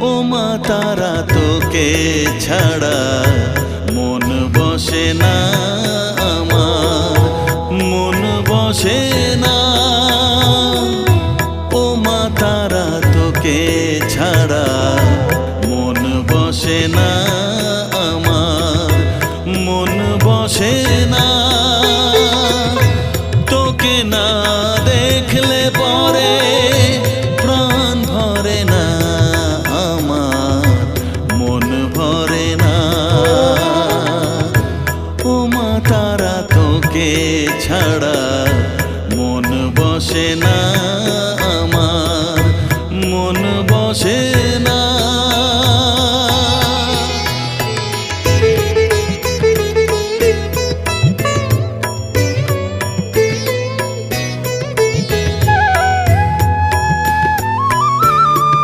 ও মা তারা তোকে ছাড়া মন বসে না আমার, মন বসে না। ও মা তারা তোকে ছাড়া মন বসে না আমার, মন বসে না। তোকে না দেখলে পরে প্রাণ ভরে না আমার, মন ভরে না। ও মা তারা তোকে ছাড়া মন বসে না আমার, মন বসে না।